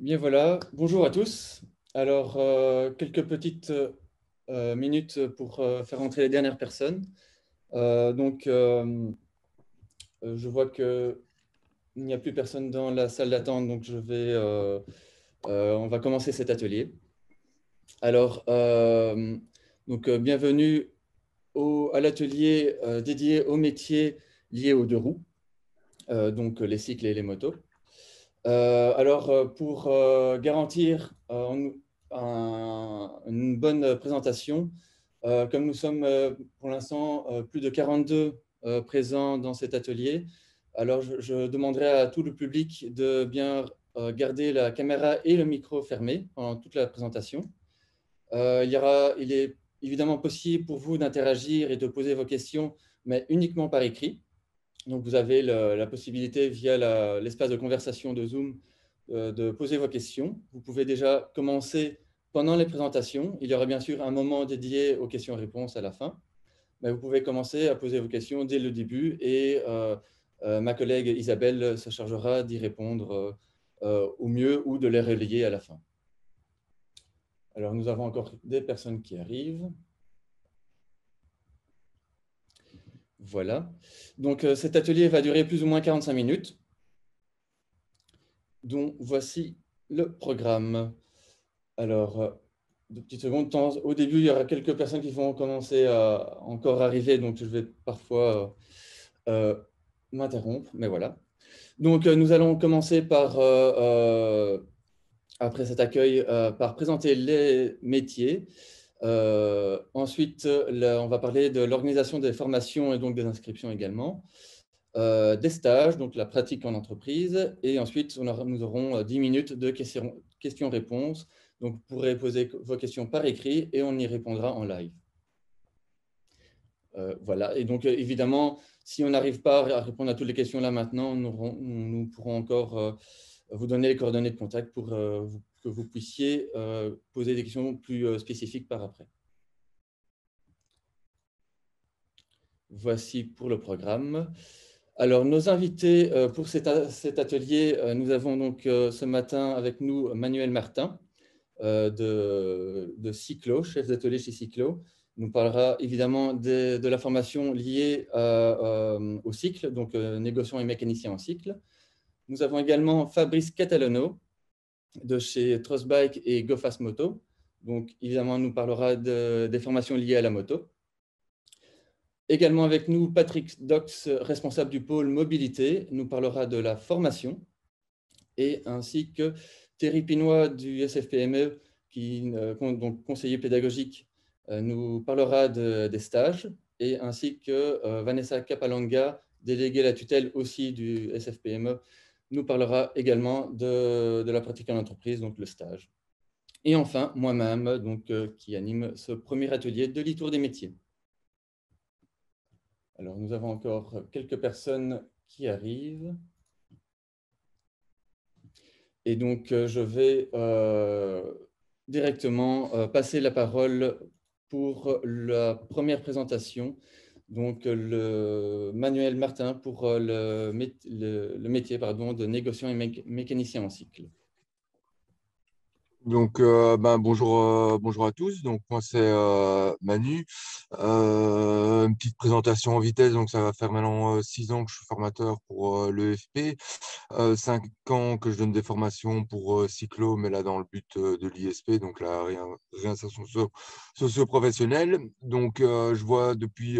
Bien voilà, bonjour à tous. Alors, quelques petites minutes pour faire entrer les dernières personnes. Je vois qu'il n'y a plus personne dans la salle d'attente, donc on va commencer cet atelier. Alors, bienvenue à l'atelier dédié aux métiers liés aux deux roues, donc les cycles et les motos. Pour garantir une bonne présentation, comme nous sommes pour l'instant plus de 42 présents dans cet atelier, alors je demanderai à tout le public de bien garder la caméra et le micro fermés pendant toute la présentation. Il est évidemment possible pour vous d'interagir et de poser vos questions, mais uniquement par écrit. Donc, vous avez la possibilité via l'espace de conversation de Zoom de poser vos questions. Vous pouvez déjà commencer pendant les présentations. Il y aura bien sûr un moment dédié aux questions-réponses à la fin. Mais vous pouvez commencer à poser vos questions dès le début et ma collègue Isabelle se chargera d'y répondre au mieux ou de les relayer à la fin. Alors, nous avons encore des personnes qui arrivent. Voilà. Donc, cet atelier va durer plus ou moins 45 minutes. Donc, voici le programme. Alors, 2 petites secondes. Au début, il y aura quelques personnes qui vont commencer à encore arriver, donc je vais parfois m'interrompre, mais voilà. Donc, nous allons commencer après cet accueil, par présenter les métiers. Ensuite, on va parler de l'organisation des formations et donc des inscriptions également. Des stages, donc la pratique en entreprise. Et ensuite, nous aurons 10 minutes de questions-réponses. Donc, vous pourrez poser vos questions par écrit et on y répondra en live. Voilà. Et donc, évidemment, si on n'arrive pas à répondre à toutes les questions là maintenant, nous pourrons encore vous donner les coordonnées de contact pour que vous puissiez poser des questions plus spécifiques par après. Voici pour le programme. Alors, nos invités pour cet atelier, nous avons donc ce matin avec nous Manuel Martin de Cyclo, chef d'atelier chez Cyclo. Il nous parlera évidemment de la formation liée au cycle, donc négociant et mécanicien en cycle. Nous avons également Fabrice Catalano de chez Trustbike et GoFast Moto. Donc, évidemment, il nous parlera des formations liées à la moto. Également avec nous, Patrick Dox, responsable du pôle mobilité, nous parlera de la formation, et ainsi que Thierry Pinois du SFPME, donc conseiller pédagogique, nous parlera des stages, et ainsi que Vanessa Capalanga, déléguée à la tutelle aussi du SFPME, nous parlera également de la pratique en entreprise, donc le stage. Et enfin, moi-même, qui anime ce premier atelier de l'e-tour des métiers. Alors, nous avons encore quelques personnes qui arrivent. Et donc, je vais directement passer la parole pour la première présentation. Donc, Manuel Martin pour le métier de négociant et mécanicien en cycle. Donc, bonjour, bonjour à tous. Donc, moi, c'est Manu. Une petite présentation en vitesse. Donc, ça va faire maintenant 6 ans que je suis formateur pour l'EFP. 5 ans que je donne des formations pour Cyclo, mais là, dans le but de l'ISP, donc la réinsertion socio-professionnelle. Donc, je vois depuis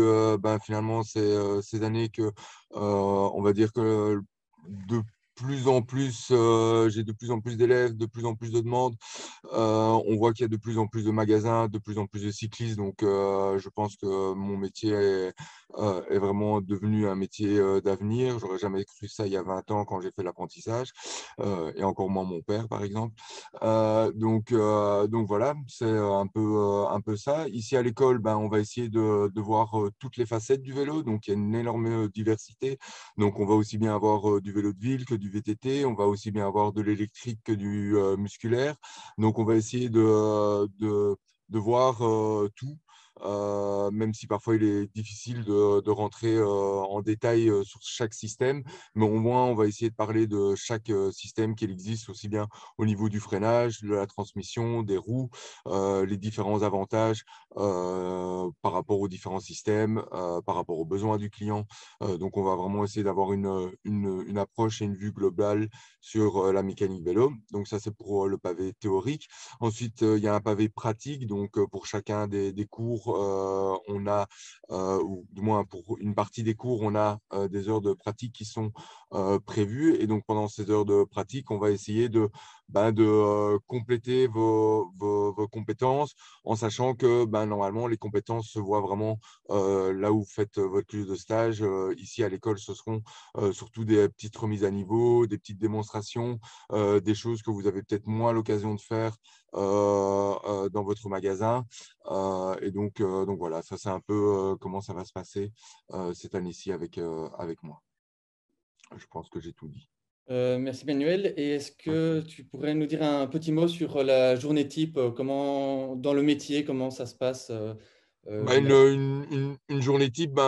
finalement ces années que, on va dire que de plus en plus, j'ai de plus en plus d'élèves, de plus en plus de demandes. On voit qu'il y a de plus en plus de magasins, de plus en plus de cyclistes. Donc, je pense que mon métier est vraiment devenu un métier d'avenir. J'aurais jamais cru ça il y a 20 ans quand j'ai fait l'apprentissage, et encore moins mon père, par exemple. Donc voilà, c'est un peu ça. Ici à l'école, on va essayer de voir toutes les facettes du vélo. Donc, il y a une énorme diversité. Donc, on va aussi bien avoir du vélo de ville que du VTT. On va aussi bien avoir de l'électrique que du musculaire. Donc, on va essayer de voir tout. même si parfois il est difficile de rentrer en détail sur chaque système. Mais au moins, on va essayer de parler de chaque système qu'il existe, aussi bien au niveau du freinage, de la transmission, des roues, les différents avantages par rapport aux différents systèmes, par rapport aux besoins du client. Donc, on va vraiment essayer d'avoir une approche et une vue globale sur la mécanique vélo. Donc, ça, c'est pour le pavé théorique. Ensuite, il y a un pavé pratique. Donc, pour chacun des cours, on a, ou du moins pour une partie des cours, on a des heures de pratique qui sont prévues. Et donc, pendant ces heures de pratique, on va essayer de compléter vos compétences en sachant que normalement, les compétences se voient vraiment là où vous faites votre lieu de stage. Ici, à l'école, ce seront surtout des petites remises à niveau, des petites démonstrations, des choses que vous avez peut-être moins l'occasion de faire dans votre magasin. Et donc voilà, ça c'est un peu comment ça va se passer cette année-ci avec moi. Je pense que j'ai tout dit. Merci Manuel. Et est-ce que tu pourrais nous dire un petit mot sur la journée type, comment, dans le métier, comment ça se passe Une, via... une journée type,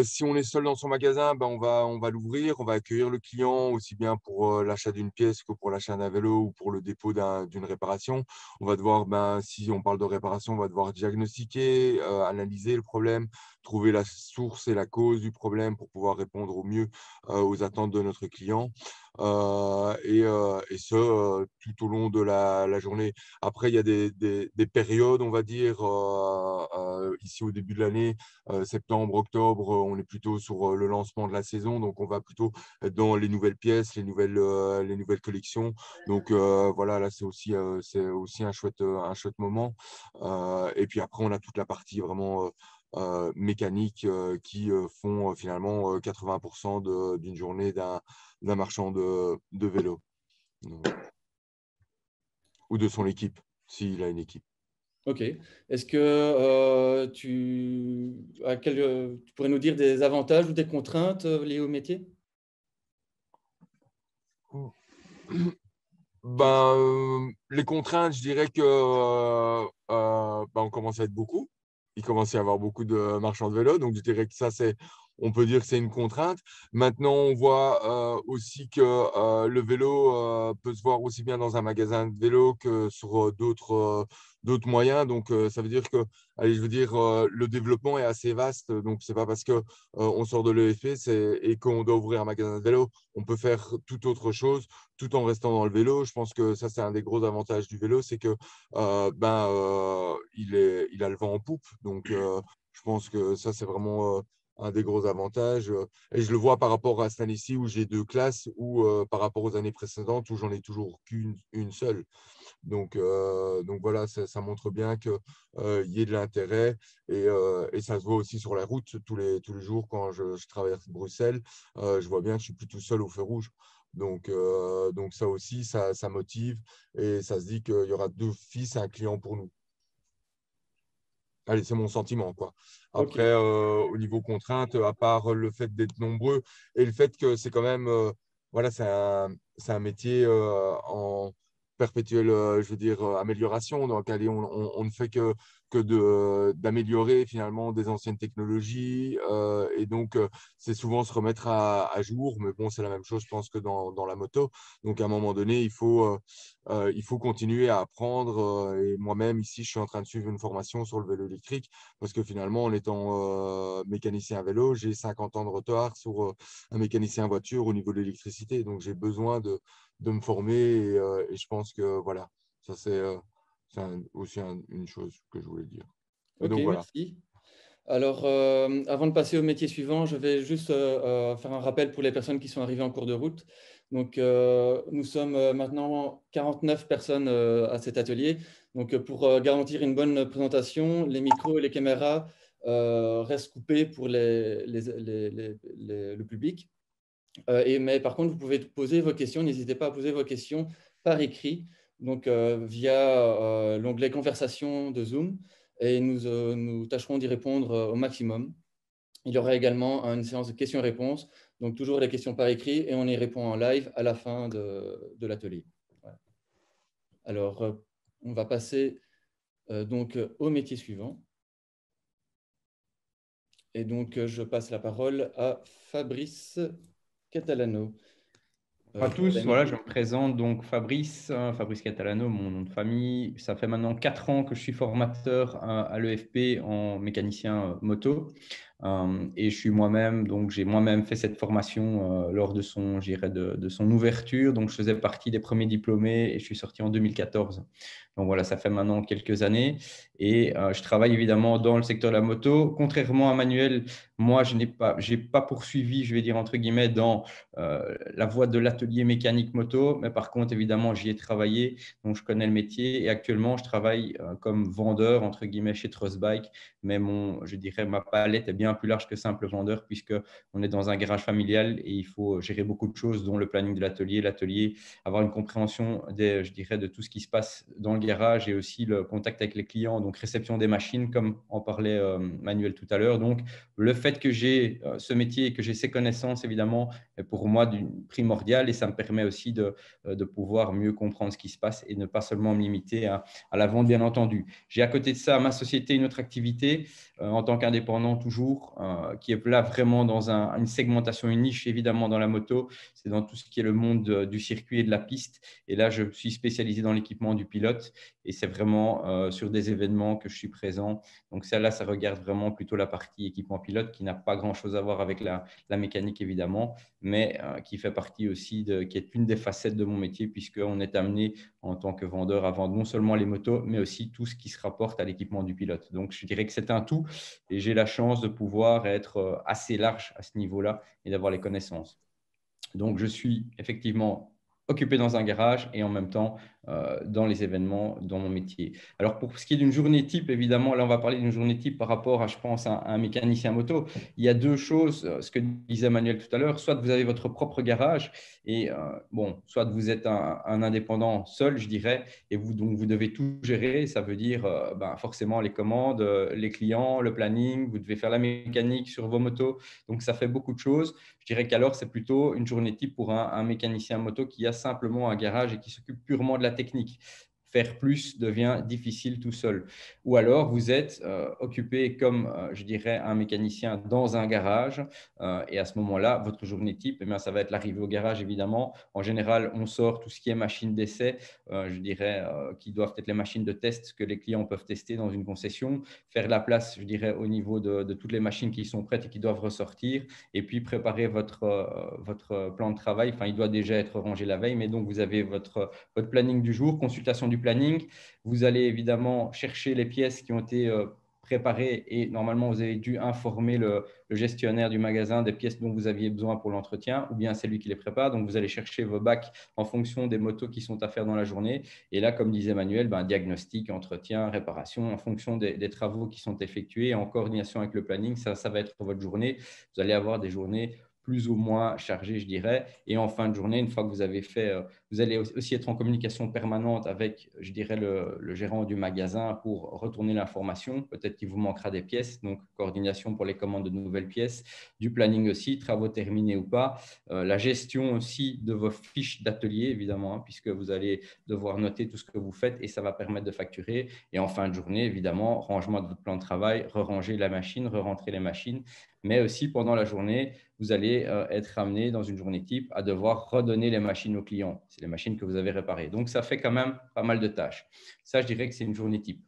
si on est seul dans son magasin, on va l'ouvrir, on va accueillir le client aussi bien pour l'achat d'une pièce que pour l'achat d'un vélo ou pour le dépôt d'une réparation. On va devoir, si on parle de réparation, on va devoir diagnostiquer, analyser le problème, trouver la source et la cause du problème pour pouvoir répondre au mieux aux attentes de notre client. Et ce, tout au long de la journée. Après, il y a des périodes, on va dire, ici au début de l'année, septembre, octobre, on est plutôt sur le lancement de la saison, donc on va plutôt être dans les nouvelles pièces, les nouvelles collections. Donc voilà, là, c'est aussi un chouette moment. Et puis après, on a toute la partie vraiment mécanique qui font finalement 80% d'une journée d'un marchand de vélo. Donc, ou de son équipe, s'il a une équipe. Ok. Est-ce que tu pourrais nous dire des avantages ou des contraintes liées au métier? Les contraintes, je dirais que on commence à être beaucoup. Il commence à y avoir beaucoup de marchands de vélo, donc je dirais que ça, on peut dire que c'est une contrainte. Maintenant, on voit aussi que le vélo peut se voir aussi bien dans un magasin de vélo que sur d'autres moyens. Donc, ça veut dire que, allez, je veux dire, le développement est assez vaste. Donc, c'est pas parce que on sort de l'EFP et qu'on doit ouvrir un magasin de vélo, on peut faire toute autre chose tout en restant dans le vélo. Je pense que ça, c'est un des gros avantages du vélo, c'est que il a le vent en poupe. Donc, je pense que ça, c'est vraiment un des gros avantages. Et je le vois par rapport à cette année-ci où j'ai deux classes ou par rapport aux années précédentes où j'en ai toujours qu'une seule. Donc voilà, ça montre bien qu'il y ait de l'intérêt et ça se voit aussi sur la route tous les jours quand je traverse Bruxelles. Je vois bien que je suis plus tout seul au feu rouge. Donc ça aussi, ça motive et ça se dit qu'il y aura d'office un client pour nous. Allez, c'est mon sentiment, quoi. Ok. Après, au niveau contrainte, à part le fait d'être nombreux et le fait que c'est quand même, voilà, c'est un métier en perpétuelle, je veux dire, amélioration. Donc, allez, on ne fait d'améliorer finalement des anciennes technologies. Et donc, c'est souvent se remettre à jour. Mais bon, c'est la même chose, je pense, que dans la moto. Donc, à un moment donné, il faut continuer à apprendre. Et moi-même, ici, je suis en train de suivre une formation sur le vélo électrique parce que finalement, en étant mécanicien à vélo, j'ai 50 ans de retard sur un mécanicien à voiture au niveau de l'électricité. Donc, j'ai besoin de me former et je pense que voilà, ça, aussi une chose que je voulais dire. Et Ok, donc, voilà. merci. Alors, avant de passer au métier suivant, je vais juste faire un rappel pour les personnes qui sont arrivées en cours de route. Donc, nous sommes maintenant 49 personnes à cet atelier. Donc, pour garantir une bonne présentation, les micros et les caméras restent coupés pour le public. Mais par contre, vous pouvez poser vos questions. N'hésitez pas à poser vos questions par écrit, donc via l'onglet Conversation de Zoom, et nous tâcherons d'y répondre au maximum. Il y aura également une séance de questions-réponses, donc toujours les questions par écrit, et on y répond en live à la fin de l'atelier. Voilà. Alors, on va passer donc au métier suivant. Et donc, je passe la parole à Fabrice Catalano. Bonjour à tous, voilà, je me présente donc Fabrice, Fabrice Catalano, mon nom de famille. Ça fait maintenant 4 ans que je suis formateur à l'EFP en mécanicien moto. Et je suis moi-même, donc j'ai moi-même fait cette formation lors de son, de son ouverture. Donc je faisais partie des premiers diplômés et je suis sorti en 2014. Donc voilà, ça fait maintenant quelques années. Et je travaille évidemment dans le secteur de la moto. Contrairement à Manuel, moi, je n'ai pas poursuivi, je vais dire entre guillemets, dans la voie de l'atelier mécanique moto. Mais par contre, évidemment, j'y ai travaillé, donc je connais le métier. Et actuellement, je travaille comme vendeur, entre guillemets, chez Trustbike. Mais je dirais, ma palette est bien plus large que simple vendeur, puisqu'on est dans un garage familial et il faut gérer beaucoup de choses, dont le planning de l'atelier, avoir une compréhension je dirais, de tout ce qui se passe dans le garage et aussi le contact avec les clients, donc réception des machines, comme en parlait Manuel tout à l'heure. Donc, le fait que j'ai ce métier et que j'ai ces connaissances, évidemment, est pour moi primordial et ça me permet aussi de pouvoir mieux comprendre ce qui se passe et ne pas seulement me limiter à la vente, bien entendu. J'ai à côté de ça ma société, une autre activité en tant qu'indépendant toujours, qui est là vraiment dans une segmentation, une niche évidemment dans la moto. C'est dans tout ce qui est le monde du circuit et de la piste. Et là, je suis spécialisé dans l'équipement du pilote et c'est vraiment sur des événements que je suis présent. Donc ça regarde vraiment plutôt la partie équipement pilote qui n'a pas grand-chose à voir avec la mécanique évidemment, mais qui fait partie aussi, qui est une des facettes de mon métier puisqu'on est amené en tant que vendeur à vendre non seulement les motos, mais aussi tout ce qui se rapporte à l'équipement du pilote. Donc je dirais que c'est un tout et j'ai la chance de pouvoir être assez large à ce niveau-là et d'avoir les connaissances. Donc, je suis effectivement occupé dans un garage et en même temps dans les événements, dans mon métier. Alors, pour ce qui est d'une journée type, évidemment, là, on va parler d'une journée type par rapport à, je pense, à un mécanicien moto. Il y a deux choses, ce que disait Manuel tout à l'heure, soit vous avez votre propre garage et, bon, soit vous êtes un indépendant seul, je dirais, et donc vous devez tout gérer. Ça veut dire forcément les commandes, les clients, le planning, vous devez faire la mécanique sur vos motos. Donc, ça fait beaucoup de choses. Je dirais qu'alors, c'est plutôt une journée type pour un mécanicien moto qui a simplement un garage et qui s'occupe purement de la technique. Faire plus devient difficile tout seul. Ou alors, vous êtes occupé comme, je dirais, un mécanicien dans un garage. Et à ce moment-là, votre journée type, ça va être l'arrivée au garage, évidemment. En général, on sort tout ce qui est machine d'essai, je dirais, qui doivent être les machines de test que les clients peuvent tester dans une concession. Faire la place, je dirais, au niveau de toutes les machines qui sont prêtes et qui doivent ressortir. Et puis, préparer votre plan de travail. Enfin, il doit déjà être rangé la veille, mais donc, vous avez votre planning du jour, consultation du planning. Vous allez évidemment chercher les pièces qui ont été préparées et normalement, vous avez dû informer le gestionnaire du magasin des pièces dont vous aviez besoin pour l'entretien ou bien c'est lui qui les prépare. Donc, vous allez chercher vos bacs en fonction des motos qui sont à faire dans la journée. Et là, comme disait Manuel, diagnostic, entretien, réparation en fonction des travaux qui sont effectués en coordination avec le planning. Ça va être votre journée. Vous allez avoir des journées plus ou moins chargé, je dirais. Et en fin de journée, une fois que vous avez fait, vous allez aussi être en communication permanente avec, je dirais, le gérant du magasin pour retourner l'information. Peut-être qu'il vous manquera des pièces, donc coordination pour les commandes de nouvelles pièces, du planning aussi, travaux terminés ou pas, la gestion aussi de vos fiches d'atelier, évidemment, hein, puisque vous allez devoir noter tout ce que vous faites et ça va permettre de facturer. Et en fin de journée, évidemment, rangement de votre plan de travail, re-ranger la machine, re-rentrer les machines. Mais aussi pendant la journée, vous allez être amené dans une journée type à devoir redonner les machines aux clients. C'est les machines que vous avez réparées. Donc, ça fait quand même pas mal de tâches. Ça, je dirais que c'est une journée type.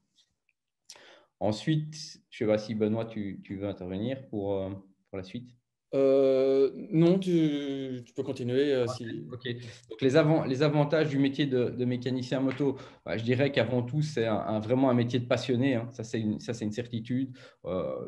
Ensuite, je ne sais pas si Benoît, tu veux intervenir pour la suite. Non, tu peux continuer. Ok. Donc, les avantages du métier de mécanicien moto, je dirais qu'avant tout, c'est vraiment un métier de passionné. Hein. Ça, c'est une certitude.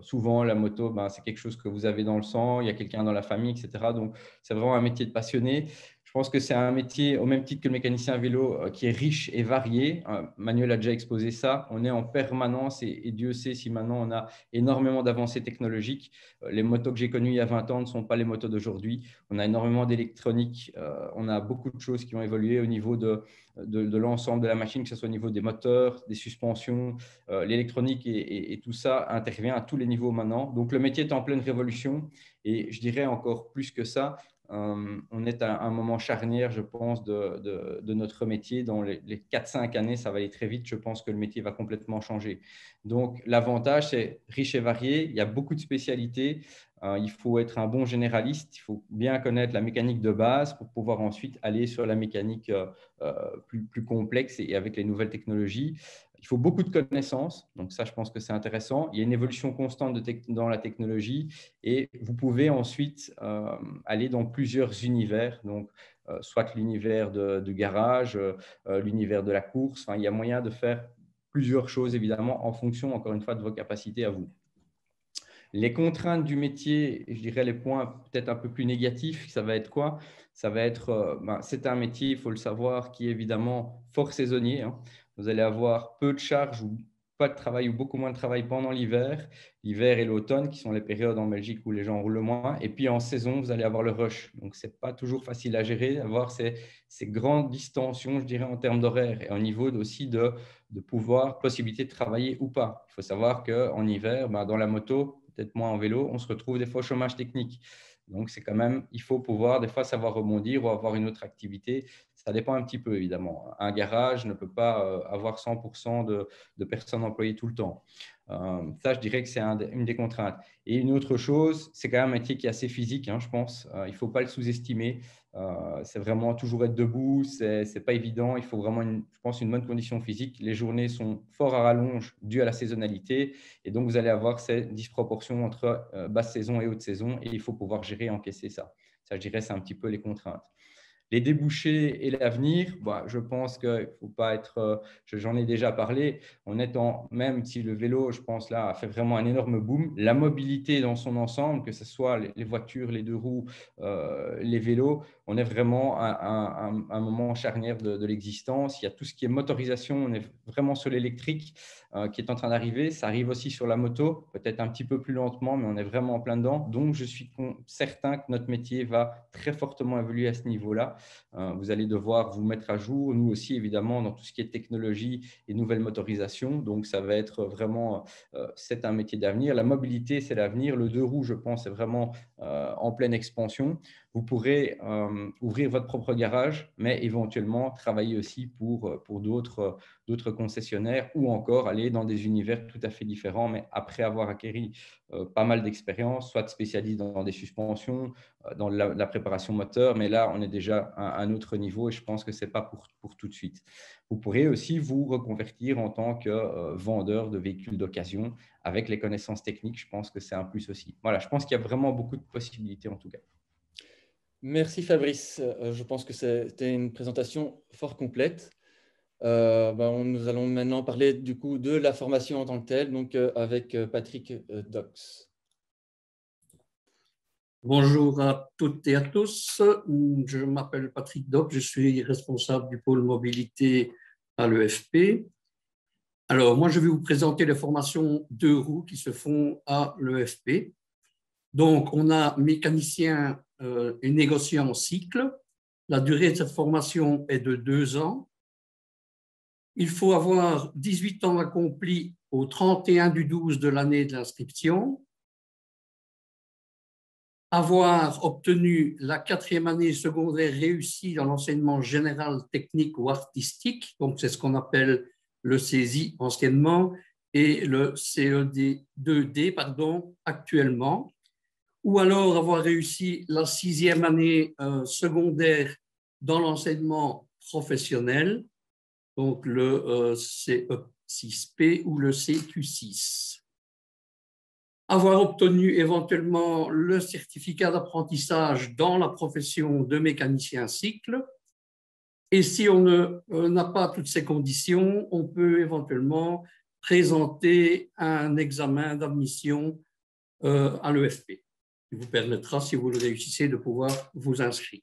Souvent, la moto, c'est quelque chose que vous avez dans le sang. Il y a quelqu'un dans la famille, etc. Donc, c'est vraiment un métier de passionné. Je pense que c'est un métier, au même titre que le mécanicien vélo, qui est riche et varié. Manuel a déjà exposé ça. On est en permanence et Dieu sait si maintenant on a énormément d'avancées technologiques. Les motos que j'ai connues il y a 20 ans ne sont pas les motos d'aujourd'hui. On a énormément d'électronique. On a beaucoup de choses qui ont évolué au niveau de l'ensemble de la machine, que ce soit au niveau des moteurs, des suspensions, l'électronique et tout ça intervient à tous les niveaux maintenant. Donc, le métier est en pleine révolution et je dirais encore plus que ça. on est à un moment charnière, je pense, de notre métier. Dans les 4-5 années, ça va aller très vite. Je pense que le métier va complètement changer. Donc, l'avantage, c'est riche et varié. Il y a beaucoup de spécialités. Il faut être un bon généraliste. Il faut bien connaître la mécanique de base pour pouvoir ensuite aller sur la mécanique plus complexe et avec les nouvelles technologies. Il faut beaucoup de connaissances, donc ça, je pense que c'est intéressant. Il y a une évolution constante dans la technologie et vous pouvez ensuite aller dans plusieurs univers, donc soit l'univers du garage, l'univers de la course. Enfin, il y a moyen de faire plusieurs choses, évidemment, en fonction, encore une fois, de vos capacités à vous. Les contraintes du métier, je dirais les points peut-être un peu plus négatifs, ça va être quoi? Ça va être, c'est un métier, il faut le savoir, qui est évidemment fort saisonnier, hein. Vous allez avoir peu de charges ou pas de travail ou beaucoup moins de travail pendant l'hiver. L'hiver et l'automne, qui sont les périodes en Belgique où les gens roulent le moins. Et puis en saison, vous allez avoir le rush. Donc, ce n'est pas toujours facile à gérer, avoir ces grandes distensions, je dirais, en termes d'horaire et au niveau aussi de possibilité de travailler ou pas. Il faut savoir qu'en hiver, dans la moto, peut-être moins en vélo, on se retrouve des fois au chômage technique. Donc, c'est quand même, il faut pouvoir des fois savoir rebondir ou avoir une autre activité. Ça dépend un petit peu, évidemment. Un garage ne peut pas avoir 100% de personnes employées tout le temps. Ça, je dirais que c'est une des contraintes. Et une autre chose, c'est quand même un métier qui est assez physique, hein, je pense. Il ne faut pas le sous-estimer. C'est vraiment toujours être debout, c'est pas évident. Il faut vraiment, je pense, une bonne condition physique. Les journées sont fort à rallonge dues à la saisonnalité. Et donc, vous allez avoir cette disproportion entre basse saison et haute saison. Et il faut pouvoir gérer et encaisser ça. Ça, je dirais, c'est un petit peu les contraintes. Les débouchés et l'avenir, je pense qu'il ne faut pas être, j'en ai déjà parlé, même si le vélo, je pense, là, a fait vraiment un énorme boom, la mobilité dans son ensemble, que ce soit les voitures, les deux roues, les vélos, on est vraiment à un moment charnière de l'existence. Il y a tout ce qui est motorisation, on est vraiment sur l'électrique qui est en train d'arriver. Ça arrive aussi sur la moto, peut-être un petit peu plus lentement, mais on est vraiment en plein dedans. Donc, je suis certain que notre métier va très fortement évoluer à ce niveau-là. Vous allez devoir vous mettre à jour, nous aussi évidemment, dans tout ce qui est technologie et nouvelles motorisations. Donc, ça va être vraiment, c'est un métier d'avenir. La mobilité, c'est l'avenir. Le deux roues, je pense, est vraiment en pleine expansion. Vous pourrez ouvrir votre propre garage, mais éventuellement travailler aussi pour d'autres concessionnaires ou encore aller dans des univers tout à fait différents, mais après avoir acquis pas mal d'expérience, soit spécialiste dans des suspensions, dans la préparation moteur, mais là, on est déjà à un autre niveau et je pense que ce n'est pas pour tout de suite. Vous pourrez aussi vous reconvertir en tant que vendeur de véhicules d'occasion avec les connaissances techniques. Je pense que c'est un plus aussi. Voilà, je pense qu'il y a vraiment beaucoup de possibilités en tout cas. Merci Fabrice. Je pense que c'était une présentation fort complète. Nous allons maintenant parler du coup de la formation en tant que telle, donc avec Patrick Dox. Bonjour à toutes et à tous. Je m'appelle Patrick Dox, je suis responsable du pôle mobilité à l'EFP. Alors, moi, je vais vous présenter les formations deux roues qui se font à l'EFP. Donc, on a mécanicien et négociant en cycle. La durée de cette formation est de 2 ans. Il faut avoir 18 ans accomplis au 31/12 de l'année de l'inscription, avoir obtenu la 4e année secondaire réussie dans l'enseignement général, technique ou artistique, donc c'est ce qu'on appelle le CESI anciennement, et le CED 2D actuellement, ou alors avoir réussi la 6e année secondaire dans l'enseignement professionnel, donc le CE6P ou le CQ6. Avoir obtenu éventuellement le certificat d'apprentissage dans la profession de mécanicien cycle. Et si on n'a pas toutes ces conditions, on peut éventuellement présenter un examen d'admission à l'EFP, qui vous permettra, si vous le réussissez, de pouvoir vous inscrire.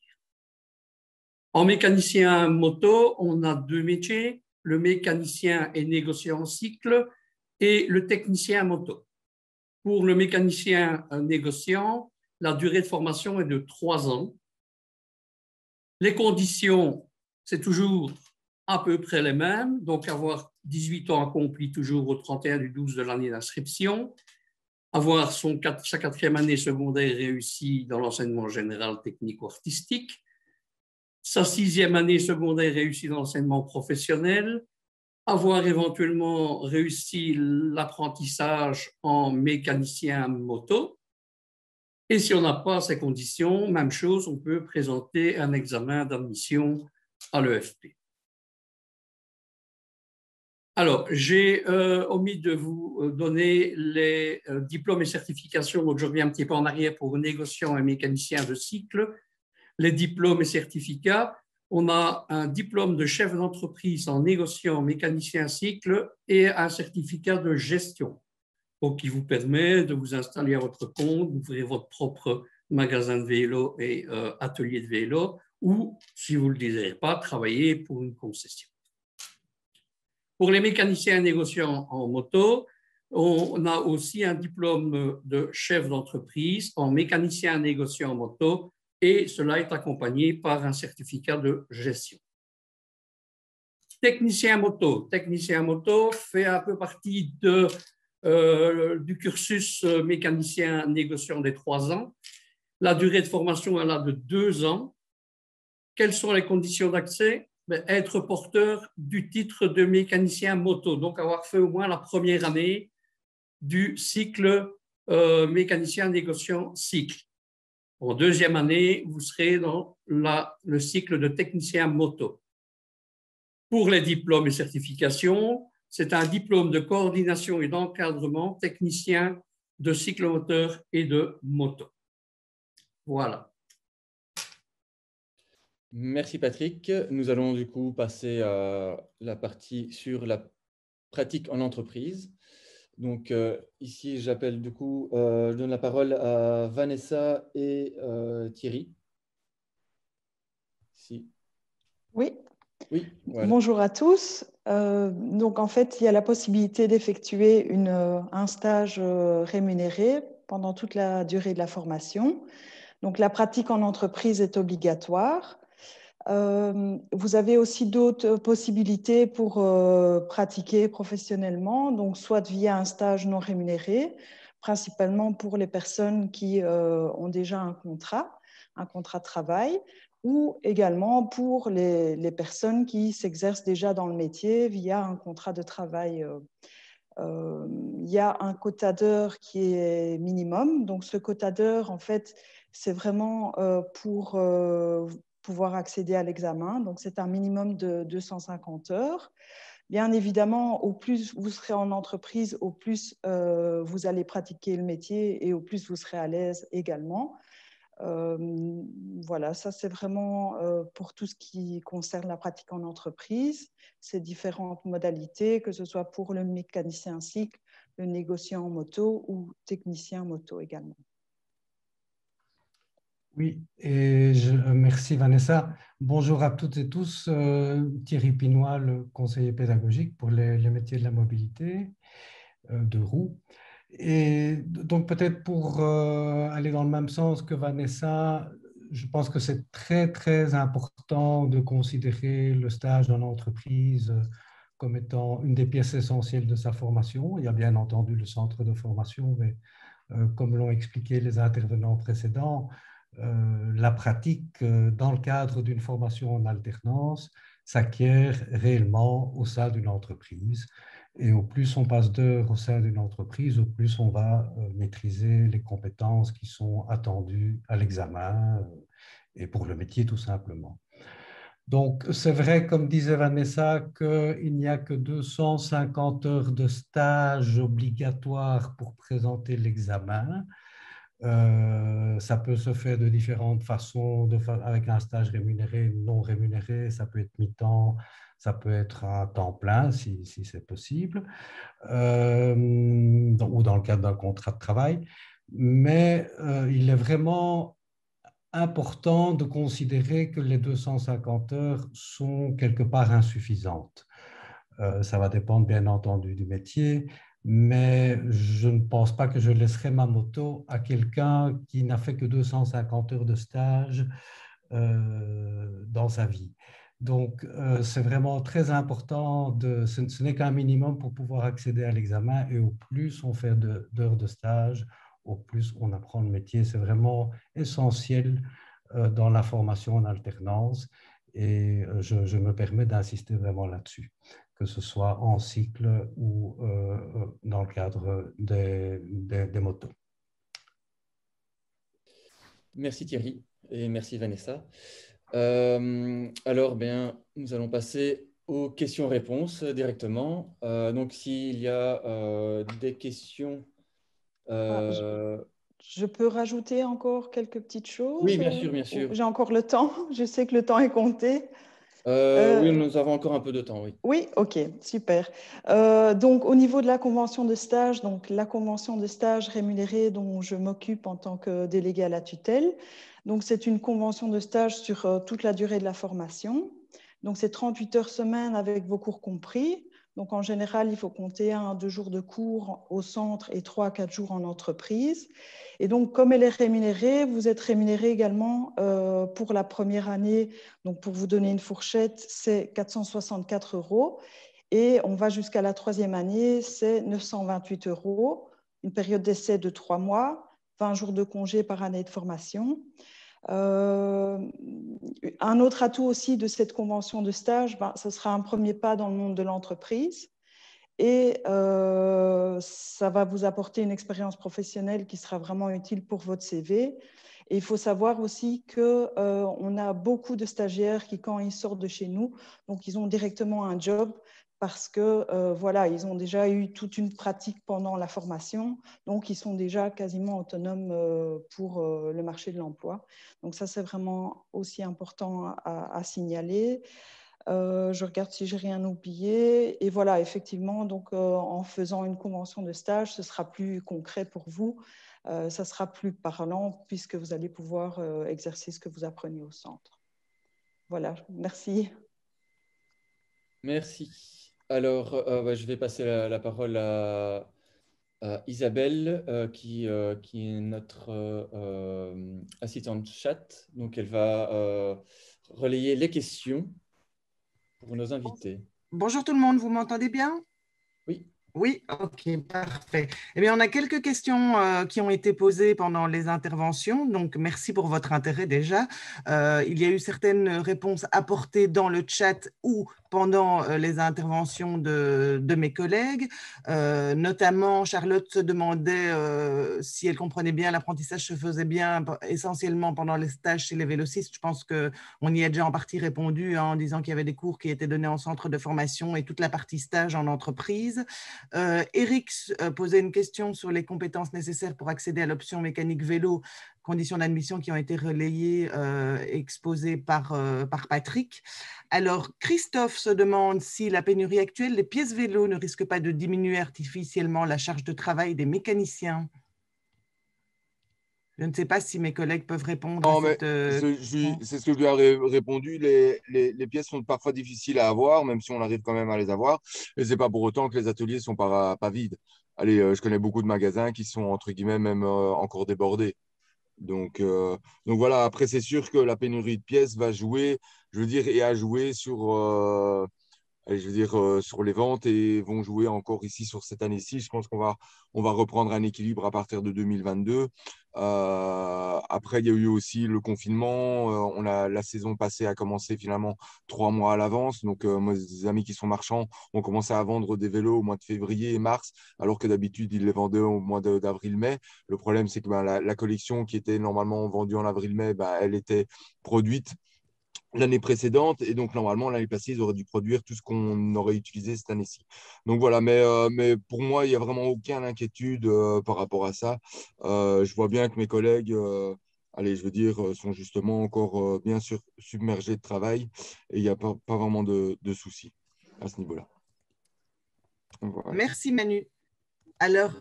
En mécanicien moto, on a 2 métiers, le mécanicien et négociant en cycle et le technicien moto. Pour le mécanicien négociant, la durée de formation est de 3 ans. Les conditions, c'est toujours à peu près les mêmes, donc avoir 18 ans accomplis toujours au 31/12 de l'année d'inscription, avoir sa quatrième année secondaire réussie dans l'enseignement général, technique ou artistique, sa sixième année secondaire réussie dans l'enseignement professionnel, avoir éventuellement réussi l'apprentissage en mécanicien moto. Et si on n'a pas ces conditions, même chose, on peut présenter un examen d'admission à l'EFP. Alors, j'ai omis de vous donner les diplômes et certifications, donc je reviens un petit peu en arrière pour négociants et mécaniciens de cycle. Les diplômes et certificats, on a un diplôme de chef d'entreprise en négociant mécanicien cycle et un certificat de gestion, donc qui vous permet de vous installer à votre compte, d'ouvrir votre propre magasin de vélo et atelier de vélo, ou, si vous ne le désirez pas, travailler pour une concession. Pour les mécaniciens négociants en moto, on a aussi un diplôme de chef d'entreprise en mécanicien négociant en moto, et cela est accompagné par un certificat de gestion. Technicien moto fait un peu partie du cursus mécanicien négociant des 3 ans. La durée de formation est là de 2 ans. Quelles sont les conditions d'accès? Être porteur du titre de mécanicien moto, donc avoir fait au moins la première année du cycle mécanicien négociant cycle. En deuxième année, vous serez dans le cycle de technicien moto. Pour les diplômes et certifications, c'est un diplôme de coordination et d'encadrement technicien de cyclomoteur et de moto. Voilà. Merci Patrick. Nous allons du coup passer à la partie sur la pratique en entreprise. Donc ici, j'appelle du coup, je donne la parole à Vanessa et Thierry. Si. Oui. Oui, voilà. Bonjour à tous. Donc en fait, il y a la possibilité d'effectuer un stage rémunéré pendant toute la durée de la formation. Donc la pratique en entreprise est obligatoire. Vous avez aussi d'autres possibilités pour pratiquer professionnellement, donc soit via un stage non rémunéré, principalement pour les personnes qui ont déjà un contrat de travail, ou également pour les personnes qui s'exercent déjà dans le métier via un contrat de travail. Il y a un quota d'heures qui est minimum, donc ce quota d'heures, en fait, c'est vraiment pour pouvoir accéder à l'examen. Donc, c'est un minimum de 250 heures. Bien évidemment, au plus vous serez en entreprise, au plus vous allez pratiquer le métier et au plus vous serez à l'aise également. Voilà, ça c'est vraiment pour tout ce qui concerne la pratique en entreprise, ces différentes modalités, que ce soit pour le mécanicien cycle, le négociant en moto ou technicien moto également. Oui, et merci Vanessa. Bonjour à toutes et tous. Thierry Pinois, le conseiller pédagogique pour les métiers de la mobilité de Roux. Et donc peut-être pour aller dans le même sens que Vanessa, je pense que c'est très très important de considérer le stage dans l'entreprise comme étant une des pièces essentielles de sa formation. Il y a bien entendu le centre de formation, mais comme l'ont expliqué les intervenants précédents, la pratique dans le cadre d'une formation en alternance s'acquiert réellement au sein d'une entreprise. Et au plus on passe d'heures au sein d'une entreprise, au plus on va maîtriser les compétences qui sont attendues à l'examen et pour le métier tout simplement. Donc, c'est vrai, comme disait Vanessa, qu'il n'y a que 250 heures de stage obligatoire pour présenter l'examen. Ça peut se faire de différentes façons, avec un stage rémunéré, non rémunéré, ça peut être mi-temps, ça peut être un temps plein si c'est possible, ou dans le cadre d'un contrat de travail. Mais il est vraiment important de considérer que les 250 heures sont quelque part insuffisantes. Ça va dépendre bien entendu du métier, mais je ne pense pas que je laisserai ma moto à quelqu'un qui n'a fait que 250 heures de stage dans sa vie. Donc, c'est vraiment très important. Ce n'est qu'un minimum pour pouvoir accéder à l'examen. Et au plus on fait d'heures de stage, au plus on apprend le métier. C'est vraiment essentiel dans la formation en alternance. Et je me permets d'insister vraiment là-dessus, que ce soit en cycle ou dans le cadre des motos. Merci Thierry et merci Vanessa. Alors, bien, nous allons passer aux questions-réponses directement. Donc, s'il y a des questions... Je peux rajouter encore quelques petites choses? Oui, bien sûr, bien sûr. J'ai encore le temps. Je sais que le temps est compté. Oui, nous avons encore un peu de temps, oui. Oui, ok, super. Donc, au niveau de la convention de stage, donc la convention de stage rémunérée dont je m'occupe en tant que déléguée à la tutelle, donc c'est une convention de stage sur toute la durée de la formation. Donc, c'est 38 heures semaine avec vos cours compris. Donc, en général, il faut compter 1 à 2 jours de cours au centre et 3 à 4 jours en entreprise. Et donc, comme elle est rémunérée, vous êtes rémunéré également pour la première année. Donc, pour vous donner une fourchette, c'est 464 €. Et on va jusqu'à la 3e année, c'est 928 €. Une période d'essai de 3 mois, 20 jours de congé par année de formation. Un autre atout aussi de cette convention de stage, ce sera un premier pas dans le monde de l'entreprise et ça va vous apporter une expérience professionnelle qui sera vraiment utile pour votre CV. Et il faut savoir aussi qu'on a beaucoup de stagiaires qui, quand ils sortent de chez nous, donc ils ont directement un job parce que voilà, ils ont déjà eu toute une pratique pendant la formation, donc ils sont déjà quasiment autonomes pour le marché de l'emploi. Donc ça, c'est vraiment aussi important à signaler. Je regarde si j'ai rien oublié. Et voilà, effectivement, donc, en faisant une convention de stage, ce sera plus concret pour vous. Ça sera plus parlant puisque vous allez pouvoir exercer ce que vous apprenez au centre. Voilà, merci. Merci. Alors, je vais passer la parole à Isabelle, qui est notre assistante chat. Donc, elle va relayer les questions pour nos invités. Bonjour tout le monde, vous m'entendez bien? Oui. Oui, ok, parfait. Eh bien, on a quelques questions qui ont été posées pendant les interventions, donc merci pour votre intérêt déjà. Il y a eu certaines réponses apportées dans le chat ou pendant les interventions de mes collègues. Notamment, Charlotte se demandait si elle comprenait bien, l'apprentissage se faisait bien essentiellement pendant les stages chez les vélocistes. Je pense qu'on y a déjà en partie répondu en disant qu'il y avait des cours qui étaient donnés en centre de formation et toute la partie stage en entreprise. Eric posait une question sur les compétences nécessaires pour accéder à l'option mécanique vélo, conditions d'admission qui ont été relayées, exposées par Patrick. Alors, Christophe se demande si la pénurie actuelle des pièces vélo ne risque pas de diminuer artificiellement la charge de travail des mécaniciens. Je ne sais pas si mes collègues peuvent répondre Non, à cette... c'est ce que je lui ai répondu. Les pièces sont parfois difficiles à avoir, même si on arrive quand même à les avoir. Et ce n'est pas pour autant que les ateliers ne sont pas vides. Allez, je connais beaucoup de magasins qui sont, entre guillemets, même encore débordés. Donc voilà, après, c'est sûr que la pénurie de pièces va jouer, je veux dire, et a joué sur, sur les ventes et vont jouer encore ici sur cette année-ci. Je pense qu'on va reprendre un équilibre à partir de 2022. Après, il y a eu aussi le confinement. La saison passée a commencé finalement 3 mois à l'avance. Donc, moi, des amis qui sont marchands ont commencé à vendre des vélos au mois de février et mars, alors que d'habitude, ils les vendaient au mois d'avril-mai. Le problème, c'est que la collection qui était normalement vendue en avril-mai, elle était produite l'année précédente, et donc normalement l'année passée ils auraient dû produire tout ce qu'on aurait utilisé cette année-ci. Donc voilà, mais pour moi il n'y a vraiment aucune inquiétude par rapport à ça. Je vois bien que mes collègues sont justement encore bien sûr submergés de travail, et il n'y a pas vraiment de soucis à ce niveau-là. Voilà. Merci Manu. Alors,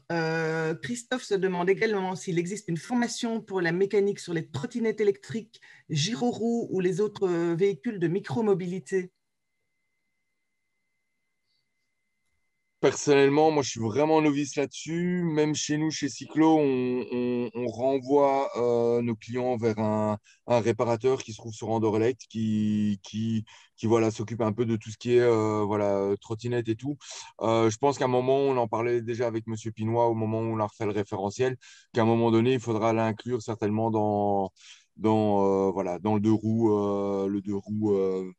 Christophe se demande également s'il existe une formation pour la mécanique sur les trottinettes électriques, gyroroues ou les autres véhicules de micromobilité. Personnellement, moi, je suis vraiment novice là-dessus. Même chez nous, chez Cyclo, on renvoie nos clients vers un réparateur qui se trouve sur Anderlecht, qui voilà, s'occupe un peu de tout ce qui est voilà, trottinette et tout. Je pense qu'à un moment, on en parlait déjà avec Monsieur Pinois au moment où on a refait le référentiel, qu'à un moment donné, il faudra l'inclure certainement voilà, dans le deux roues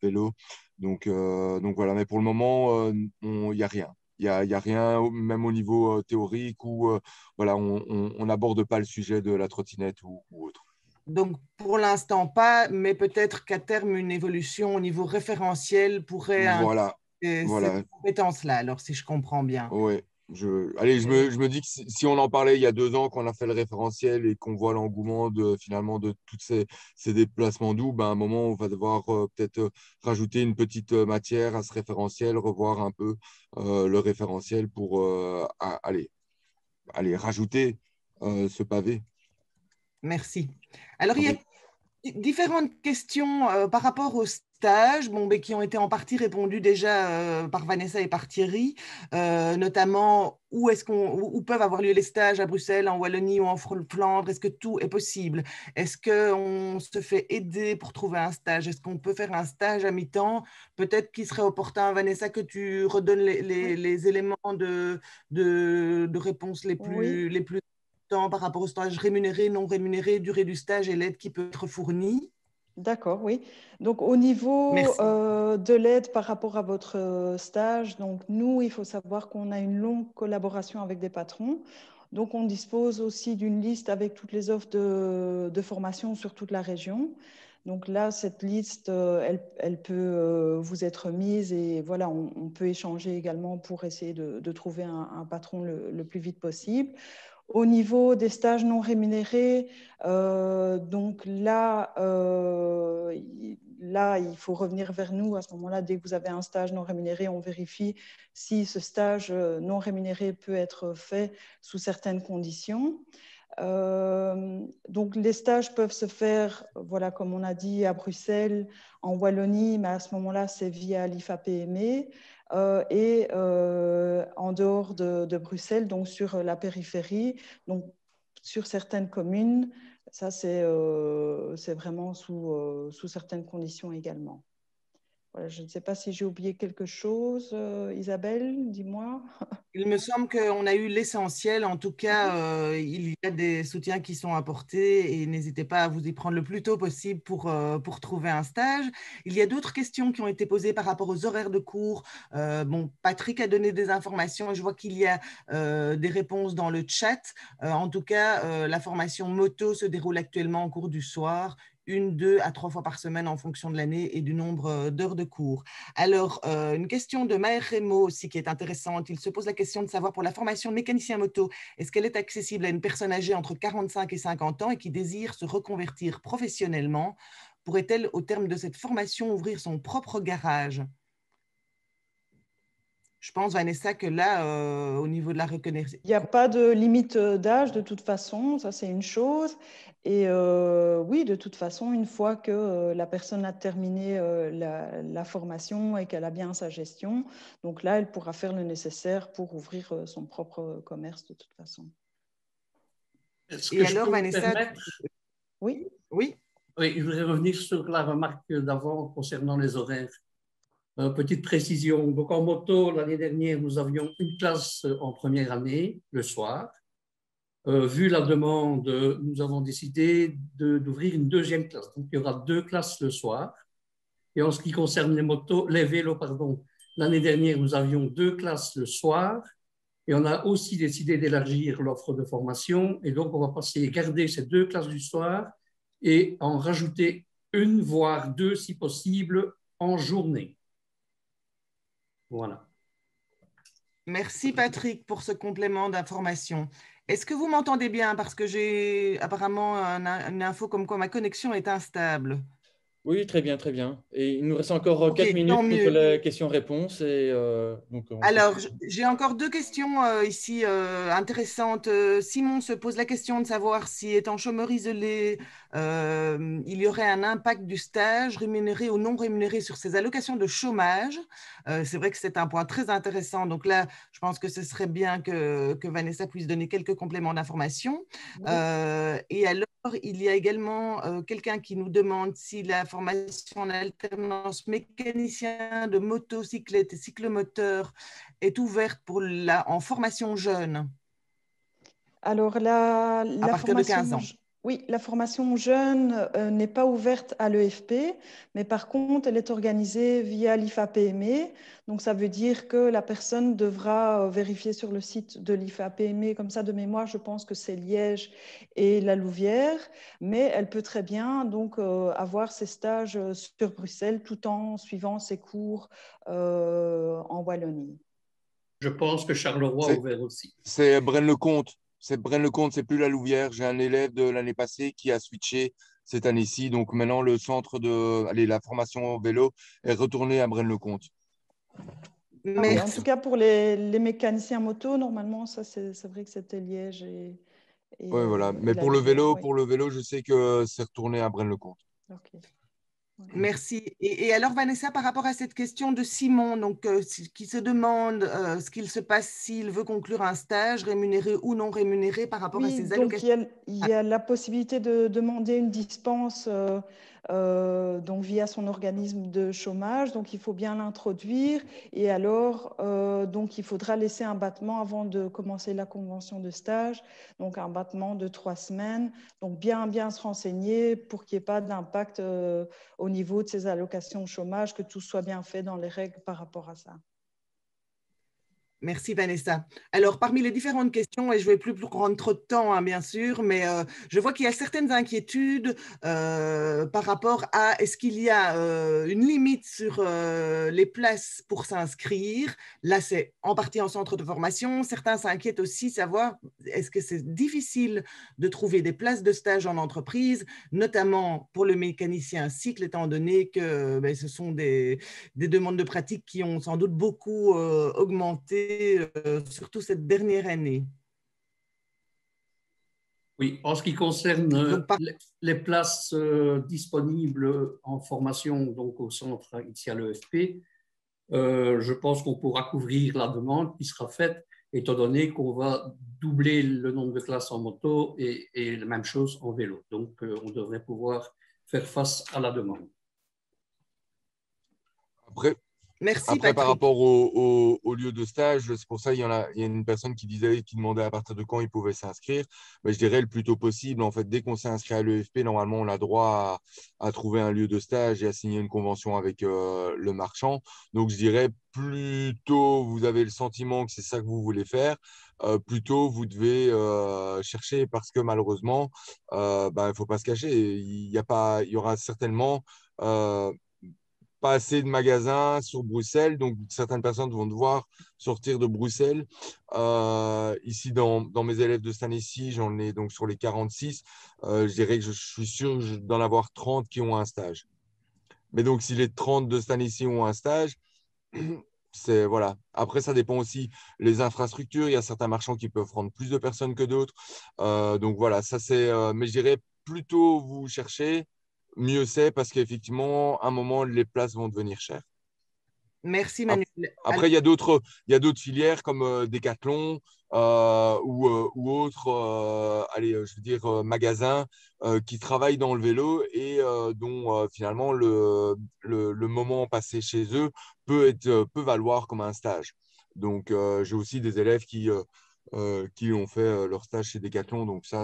vélo. Donc voilà, mais pour le moment, il n'y a rien. Il y a rien, même au niveau théorique, où voilà, on n'aborde pas le sujet de la trottinette ou autre. Donc, pour l'instant, pas, mais peut-être qu'à terme, une évolution au niveau référentiel pourrait Voilà, cette voilà. compétence-là, alors si je comprends bien. Ouais. Je me dis que si on en parlait il y a 2 ans, qu'on a fait le référentiel et qu'on voit l'engouement finalement de tous ces déplacements doux, ben, à un moment, on va devoir peut-être rajouter une petite matière à ce référentiel, revoir un peu le référentiel pour aller rajouter ce pavé. Merci. Alors, il y a différentes questions par rapport au stage, qui ont été en partie répondues déjà par Vanessa et par Thierry, notamment où peuvent avoir lieu les stages à Bruxelles, en Wallonie ou en Flandre. Est-ce que tout est possible? Est-ce qu'on se fait aider pour trouver un stage? Est-ce qu'on peut faire un stage à mi-temps? Peut-être qu'il serait opportun, Vanessa, que tu redonnes les éléments de réponse les plus par rapport au stage rémunéré, non rémunéré, durée du stage et l'aide qui peut être fournie. D'accord, oui. Donc, au niveau de l'aide par rapport à votre stage, donc nous, il faut savoir qu'on a une longue collaboration avec des patrons. Donc, on dispose aussi d'une liste avec toutes les offres de formation sur toute la région. Donc là, cette liste, elle peut vous être mise et voilà, on peut échanger également pour essayer de trouver un patron le plus vite possible. Au niveau des stages non rémunérés, donc là, il faut revenir vers nous. À ce moment-là, dès que vous avez un stage non rémunéré, on vérifie si ce stage non rémunéré peut être fait sous certaines conditions. Donc, les stages peuvent se faire, voilà, comme on a dit, à Bruxelles, en Wallonie, mais à ce moment-là, c'est via l'IFA-PME. Et en dehors de Bruxelles, donc sur la périphérie, donc sur certaines communes, ça c'est vraiment sous certaines conditions également. Voilà, je ne sais pas si j'ai oublié quelque chose. Isabelle, dis-moi. Il me semble qu'on a eu l'essentiel. En tout cas, il y a des soutiens qui sont apportés et n'hésitez pas à vous y prendre le plus tôt possible pour trouver un stage. Il y a d'autres questions qui ont été posées par rapport aux horaires de cours. Patrick a donné des informations. Je vois qu'il y a des réponses dans le chat. En tout cas, la formation moto se déroule actuellement en cours du soir. 1, 2 à 3 fois par semaine en fonction de l'année et du nombre d'heures de cours. Alors, une question de Maher Remo aussi qui est intéressante. Il se pose la question de savoir pour la formation mécanicien moto, est-ce qu'elle est accessible à une personne âgée entre 45 et 50 ans et qui désire se reconvertir professionnellement? Pourrait-elle, au terme de cette formation, ouvrir son propre garage? Je pense, Vanessa, que là, au niveau de la reconnaissance… Il n'y a pas de limite d'âge de toute façon, ça c'est une chose. Et oui, de toute façon, une fois que la personne a terminé la formation et qu'elle a bien sa gestion, donc là, elle pourra faire le nécessaire pour ouvrir son propre commerce de toute façon. Est-ce que je peux me permettre? Oui. Oui, je voudrais revenir sur la remarque d'avant concernant les horaires. Petite précision, donc en moto, l'année dernière, nous avions une classe en première année, le soir. Vu la demande, nous avons décidé d'ouvrir une deuxième classe. Donc, il y aura 2 classes le soir. Et en ce qui concerne les vélos, l'année dernière, nous avions 2 classes le soir. Et on a aussi décidé d'élargir l'offre de formation. Et donc, on va garder ces 2 classes du soir et en rajouter 1, voire 2, si possible, en journée. Voilà. Merci Patrick pour ce complément d'information. Est-ce que vous m'entendez bien? Parce que j'ai apparemment une info comme quoi ma connexion est instable. Oui, très bien, très bien. Et il nous reste encore Ok, 4 minutes tant pour mieux. les questions-réponses. Et, donc, Alors, j'ai encore deux questions ici intéressantes. Simon se pose la question de savoir si, étant chômeur isolé, il y aurait un impact du stage rémunéré ou non rémunéré sur ses allocations de chômage. C'est vrai que c'est un point très intéressant. Donc là, je pense que ce serait bien que Vanessa puisse donner quelques compléments d'information. Oui. Et alors, il y a également quelqu'un qui nous demande si la formation en alternance mécanicien de motocyclette et cyclomoteur est ouverte en formation jeune Alors, à la partir de 15 ans. Oui, la formation jeune n'est pas ouverte à l'EFP, mais par contre, elle est organisée via l'IFA-PME. Donc, ça veut dire que la personne devra vérifier sur le site de l'IFA-PME, comme ça de mémoire, je pense que c'est Liège et la Louvière, mais elle peut très bien donc avoir ses stages sur Bruxelles tout en suivant ses cours en Wallonie. Je pense que Charleroi a ouvert aussi. C'est Braine-le-Comte. C'est Braine-le-Comte, c'est plus la Louvière. J'ai un élève de l'année passée qui a switché cette année-ci. Donc maintenant, le centre la formation au vélo est retourné à Braine-le-Comte. Ah oui, en tout cas, pour les mécaniciens moto, normalement, ça, c'est vrai que c'était Liège Oui, voilà. Mais la pour le Louvière, vélo, je sais que c'est retourné à Braine-le-Comte. Okay. Merci. Et alors, Vanessa, par rapport à cette question de Simon, donc, qui se demande ce qu'il se passe s'il veut conclure un stage rémunéré ou non rémunéré par rapport à ses allocations. Donc il y a la possibilité de demander une dispense donc via son organisme de chômage. Donc, il faut bien l'introduire. Et alors, donc, il faudra laisser un battement avant de commencer la convention de stage. Donc, un battement de 3 semaines. Donc, bien se renseigner pour qu'il n'y ait pas d'impact au niveau de ces allocations chômage, que tout soit bien fait dans les règles par rapport à ça. Merci Vanessa. Alors, parmi les différentes questions, et je ne vais plus prendre trop de temps, hein, bien sûr, mais je vois qu'il y a certaines inquiétudes par rapport à est-ce qu'il y a une limite sur les places pour s'inscrire. Là, c'est en partie en centre de formation. Certains s'inquiètent aussi savoir est-ce que c'est difficile de trouver des places de stage en entreprise, notamment pour le mécanicien cycle, étant donné que ce sont des demandes de pratique qui ont sans doute beaucoup augmenté surtout cette dernière année. Oui, en ce qui concerne les places disponibles en formation donc au centre ici à l'EFP, je pense qu'on pourra couvrir la demande qui sera faite, étant donné qu'on va doubler le nombre de classes en moto et la même chose en vélo. Donc, on devrait pouvoir faire face à la demande. Après, par rapport au lieu de stage, c'est pour ça il y a une personne qui demandait à partir de quand il pouvait s'inscrire. Mais je dirais le plus tôt possible. En fait, dès qu'on s'est inscrit à l'EFP, normalement, on a droit à trouver un lieu de stage et à signer une convention avec le marchand. Donc, je dirais plus tôt vous avez le sentiment que c'est ça que vous voulez faire, plus tôt vous devez chercher parce que malheureusement, il ne faut pas se cacher. Il y aura certainement pas assez de magasins sur Bruxelles, donc certaines personnes vont devoir sortir de Bruxelles. Ici, dans mes élèves de cette année-ci, j'en ai donc sur les 46, je dirais que je suis sûr d'en avoir 30 qui ont un stage. Mais donc, si les 30 de cette année-ci ont un stage, voilà. Après, ça dépend aussi les infrastructures. Il y a certains marchands qui peuvent prendre plus de personnes que d'autres. Donc voilà, ça c'est. Mais je dirais plutôt vous cherchez, mieux c'est parce qu'effectivement, à un moment, les places vont devenir chères. Merci Manuel. Après, il y a d'autres filières comme Decathlon ou autres, je veux dire, magasins qui travaillent dans le vélo et dont finalement le moment passé chez eux peut valoir comme un stage. Donc, j'ai aussi des élèves qui ont fait leur stage chez Decathlon, donc ça,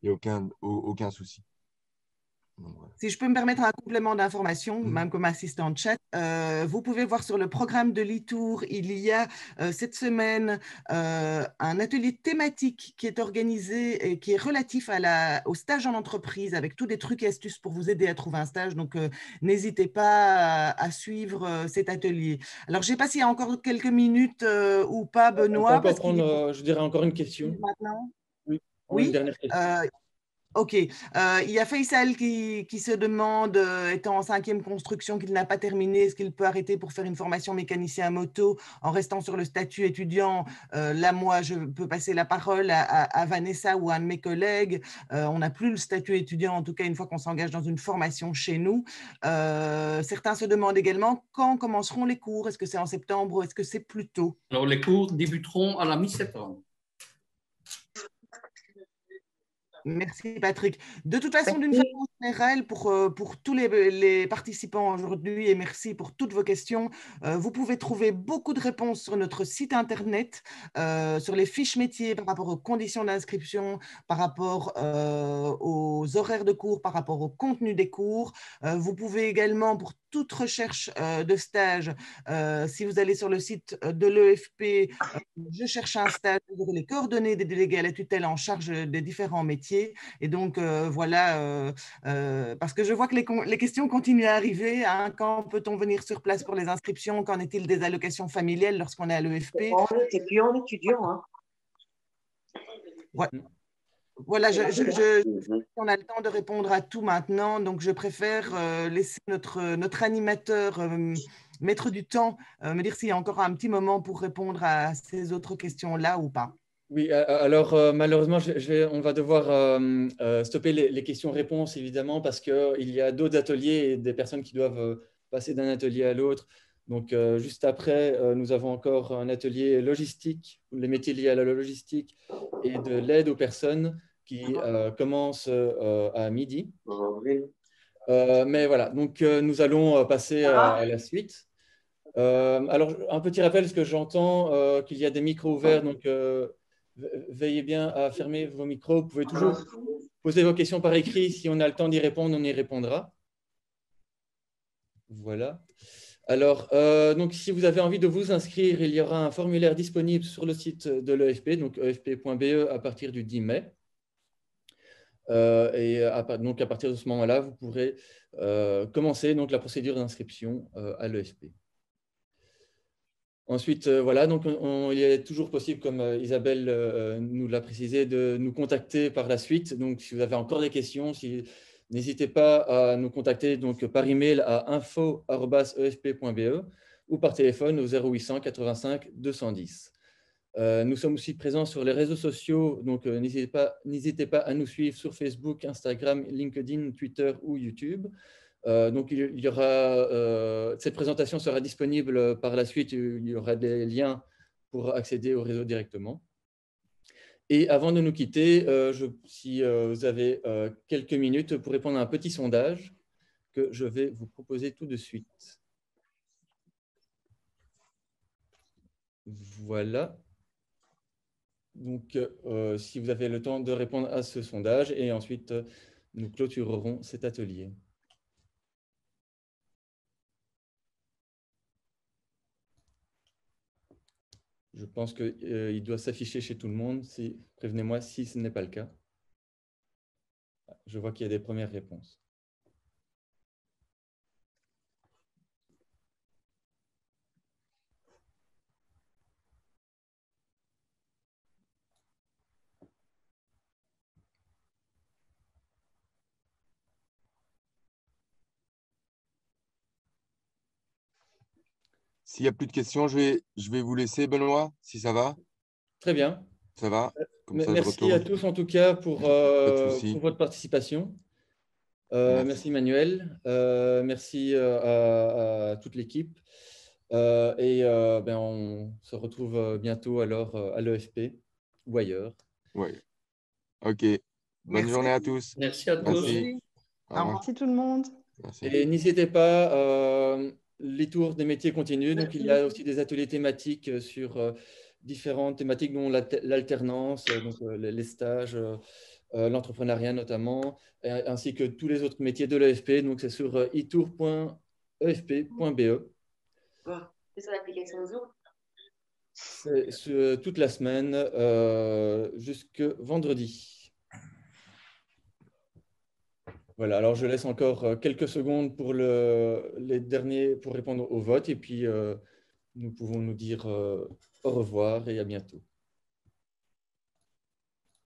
il n'y a aucun souci. Si je peux me permettre un complément d'information, même comme assistant de chat, vous pouvez voir sur le programme de l'e-tour, il y a cette semaine un atelier thématique qui est organisé et qui est relatif au stage en entreprise avec tous des trucs et astuces pour vous aider à trouver un stage. Donc, n'hésitez pas à suivre cet atelier. Alors, je ne sais pas s'il y a encore quelques minutes ou pas, Benoît. On peut prendre, je dirais, encore une question. Maintenant. Oui, une dernière question. Ok. Il y a Faisal qui se demande, étant en 5e construction, qu'il n'a pas terminé, est-ce qu'il peut arrêter pour faire une formation mécanicien à moto en restant sur le statut étudiant? Là, moi, je peux passer la parole à Vanessa ou à un de mes collègues. On n'a plus le statut étudiant, en tout cas, une fois qu'on s'engage dans une formation chez nous. Certains se demandent également quand commenceront les cours. Est-ce que c'est en septembre ou est-ce que c'est plus tôt? Alors, les cours débuteront à la mi-septembre. Merci Patrick. De toute façon, d'une façon générale, pour tous les participants aujourd'hui, et merci pour toutes vos questions, vous pouvez trouver beaucoup de réponses sur notre site internet, sur les fiches métiers par rapport aux conditions d'inscription, par rapport aux horaires de cours, par rapport au contenu des cours. Vous pouvez également, pour toute recherche de stage, si vous allez sur le site de l'EFP, je cherche un stage, vous aurez les coordonnées des délégués à la tutelle en charge des différents métiers. Et donc, voilà, parce que je vois que les questions continuent à arriver. Hein. Quand peut-on venir sur place pour les inscriptions? Qu'en est-il des allocations familiales lorsqu'on est à l'EFP? On n'était plus en étudiant. Hein. Ouais. Voilà, on a le temps de répondre à tout maintenant, donc je préfère laisser notre animateur mettre du temps, me dire s'il y a encore un petit moment pour répondre à ces autres questions-là ou pas. Oui, alors malheureusement, on va devoir stopper les questions-réponses, évidemment, parce qu'il y a d'autres ateliers et des personnes qui doivent passer d'un atelier à l'autre. Donc, juste après, nous avons encore un atelier logistique, les métiers liés à la logistique et de l'aide aux personnes qui commence à midi. Mais voilà, donc nous allons passer à la suite. Alors, un petit rappel, parce que j'entends qu'il y a des micros ouverts, donc veillez bien à fermer vos micros. Vous pouvez toujours poser vos questions par écrit. Si on a le temps d'y répondre, on y répondra. Voilà. Alors, donc, si vous avez envie de vous inscrire, il y aura un formulaire disponible sur le site de l'EFP, donc efp.be, à partir du 10 mai. Donc, à partir de ce moment-là, vous pourrez commencer donc, la procédure d'inscription à l'EFP. Ensuite, voilà, donc il est toujours possible, comme Isabelle nous l'a précisé, de nous contacter par la suite. Donc, si vous avez encore des questions, n'hésitez pas à nous contacter donc, par email à info@efp.be ou par téléphone au 0800 85 210. Nous sommes aussi présents sur les réseaux sociaux, donc n'hésitez pas à nous suivre sur Facebook, Instagram, LinkedIn, Twitter ou YouTube. Donc, il y aura, cette présentation sera disponible par la suite. Il y aura des liens pour accéder au réseau directement. Et avant de nous quitter, si vous avez quelques minutes pour répondre à un petit sondage que je vais vous proposer tout de suite. Voilà. Donc, si vous avez le temps de répondre à ce sondage, et ensuite, nous clôturerons cet atelier. Je pense qu'il doit s'afficher chez tout le monde. Prévenez-moi si ce n'est pas le cas. Je vois qu'il y a des premières réponses. S'il n'y a plus de questions, je vais vous laisser, Benoît, si ça va. Très bien. Ça va. Merci à tous, en tout cas, pour votre participation. Merci, Emmanuel. Merci à toute l'équipe. On se retrouve bientôt alors à l'EFP ou ailleurs. Oui. OK. Bonne journée à tous. Merci à tous. Merci tout le monde. Merci. Et n'hésitez pas, les tours des métiers continuent. Donc, il y a aussi des ateliers thématiques sur différentes thématiques, dont l'alternance, les stages, l'entrepreneuriat notamment, ainsi que tous les autres métiers de l'EFP. Donc, c'est sur itour.efp.be. C'est sur l'application Zoom? C'est toute la semaine jusque vendredi. Voilà, alors je laisse encore quelques secondes pour les derniers pour répondre au vote et puis nous pouvons nous dire au revoir et à bientôt.